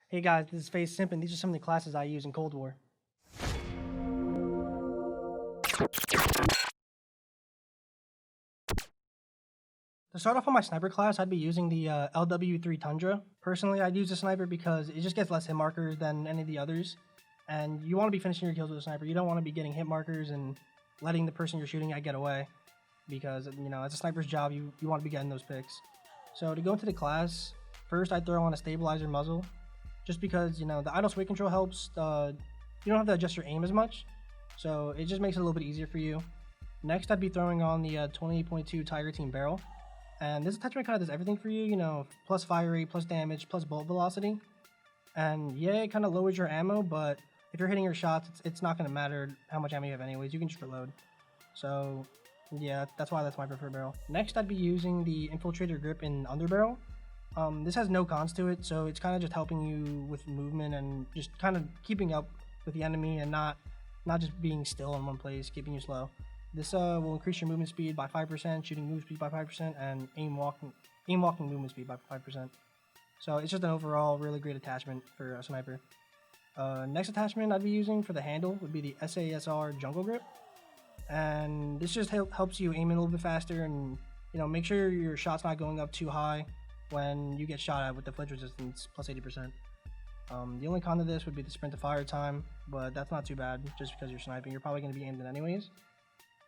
Hey guys, this is FaZe Simp, and these are some of the classes I use in Cold War. To start off on my sniper class, I'd be using the LW3 Tundra. Personally, I'd use the sniper because it just gets less hit markers than any of the others. And you want to be finishing your kills with a sniper. You don't want to be getting hit markers and letting the person you're shooting at get away. Because, you know, as a sniper's job, you want to be getting those picks. So to go into the class, first I'd throw on a stabilizer muzzle. Just because, you know, the idle sway control helps. You don't have to adjust your aim as much. So it just makes it a little bit easier for you. Next, I'd be throwing on the 20.2 Tiger Team barrel. And this attachment kind of does everything for you, you know, plus fire rate, plus damage, plus bullet velocity. And yeah, it kind of lowers your ammo, but if you're hitting your shots, it's not going to matter how much ammo you have anyways. You can just reload. So yeah, that's why that's my preferred barrel. Next, I'd be using the Infiltrator grip in underbarrel. This has no cons to it, so it's kind of just helping you with movement and just kind of keeping up with the enemy and not just being still in one place, keeping you slow. This will increase your movement speed by 5%, shooting move speed by 5%, and aim walking movement speed by 5%. So it's just an overall really great attachment for a sniper. Next attachment I'd be using for the handle would be the SASR Jungle Grip, and this just helps you aim in a little bit faster and, you know, make sure your shot's not going up too high when you get shot at with the flinch resistance plus 80%. The only con to this would be the sprint to fire time, but that's not too bad just because you're sniping. You're probably going to be aimed in anyways.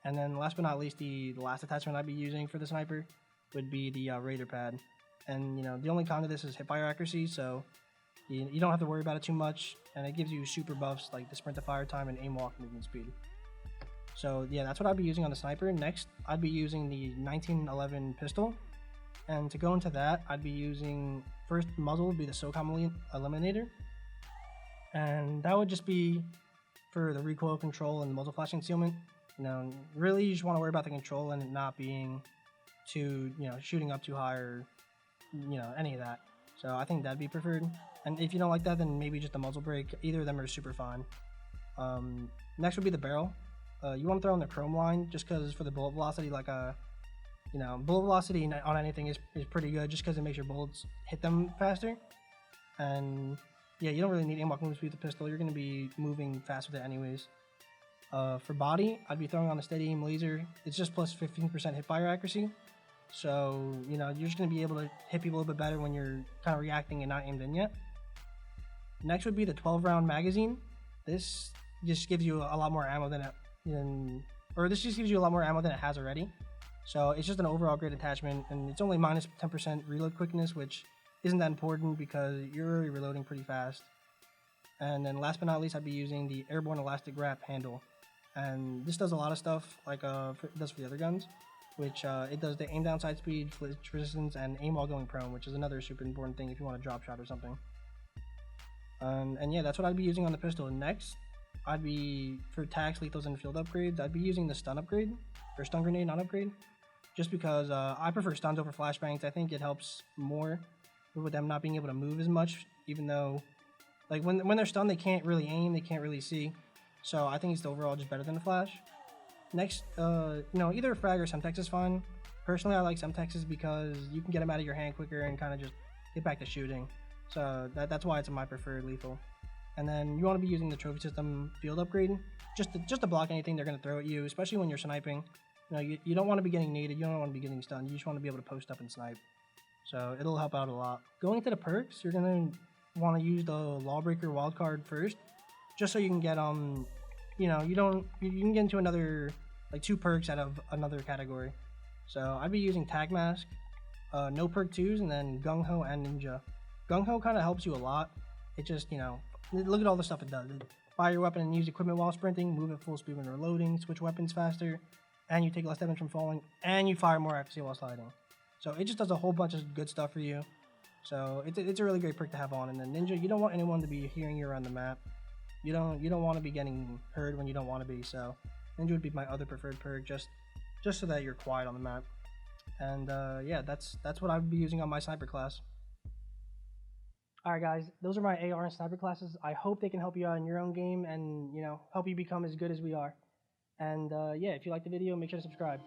And then last but not least, the last attachment I'd be using for the sniper would be the Raider pad. And, you know, the only con to this is hipfire accuracy, so you don't have to worry about it too much, and it gives you super buffs like the sprint to fire time and aim walk movement speed. So yeah, that's what I'd be using on the sniper. Next, I'd be using the 1911 pistol. And to go into that, I'd be using, first muzzle would be the SOCOM Eliminator. And that would just be for the recoil control and the muzzle flash concealment. You know, really you just want to worry about the control and it not being too, you know, shooting up too high or, you know, any of that. So I think that'd be preferred. And if you don't like that, then maybe just a muzzle brake. Either of them are super fine. Next would be the barrel. You want to throw in the chrome line just because for the bullet velocity, like you know, bullet velocity on anything is pretty good just because it makes your bullets hit them faster. And yeah, you don't really need aim walk movement speed with the pistol. You're going to be moving fast with it anyways. For body, I'd be throwing on a steady aim laser. It's just plus 15% hip fire accuracy. So, you know, you're just going to be able to hit people a little bit better when you're kind of reacting and not aimed in yet. Next would be the 12-round magazine. This just gives you a lot more ammo than this just gives you a lot more ammo than it has already. So it's just an overall great attachment, and it's only minus 10% reload quickness, which isn't that important because you're already reloading pretty fast. And then last but not least, I'd be using the airborne elastic wrap handle. And this does a lot of stuff like it does for the other guns, which it does the aim down side speed, flinch resistance, and aim while going prone, which is another super important thing if you want to drop shot or something. And yeah, that's what I'd be using on the pistol. Next, I'd be, for tags, lethals, and field upgrades, I'd be using the stun upgrade, or stun grenade non upgrade, just because I prefer stuns over flashbangs. I think it helps more with them not being able to move as much, even though, like, when they're stunned, they can't really aim, they can't really see. So I think it's overall just better than the flash. Next, you know, either frag or semtex is fine. Personally, I like semtexes because you can get them out of your hand quicker and kind of just get back to shooting. So that's why it's my preferred lethal. And then you want to be using the trophy system field upgrade just to block anything they're going to throw at you, especially when you're sniping. You know, you don't want to be getting naded, you don't want to be getting stunned, you just want to be able to post up and snipe. So it'll help out a lot. Going into the perks, you're going to want to use the Lawbreaker wildcard first, just so you can get you know, you can get into another, like, 2 perks out of another category. So I'd be using Tag Mask, no perk 2s, and then Gung Ho and Ninja. Gung Ho kind of helps you a lot. It just, you know, look at all the stuff it does. Fire your weapon and use equipment while sprinting, move at full speed when reloading, switch weapons faster, and you take less damage from falling, and you fire more accuracy while sliding. So it just does a whole bunch of good stuff for you. So it's a really great perk to have on. And then Ninja, you don't want anyone to be hearing you around the map. You don't want to be getting heard when you don't want to be. So Ninja would be my other preferred perk, just so that you're quiet on the map. And yeah, that's what I'd be using on my sniper class. Alright guys, those are my AR and sniper classes. I hope they can help you out in your own game and, you know, help you become as good as we are. And yeah, if you liked the video, make sure to subscribe.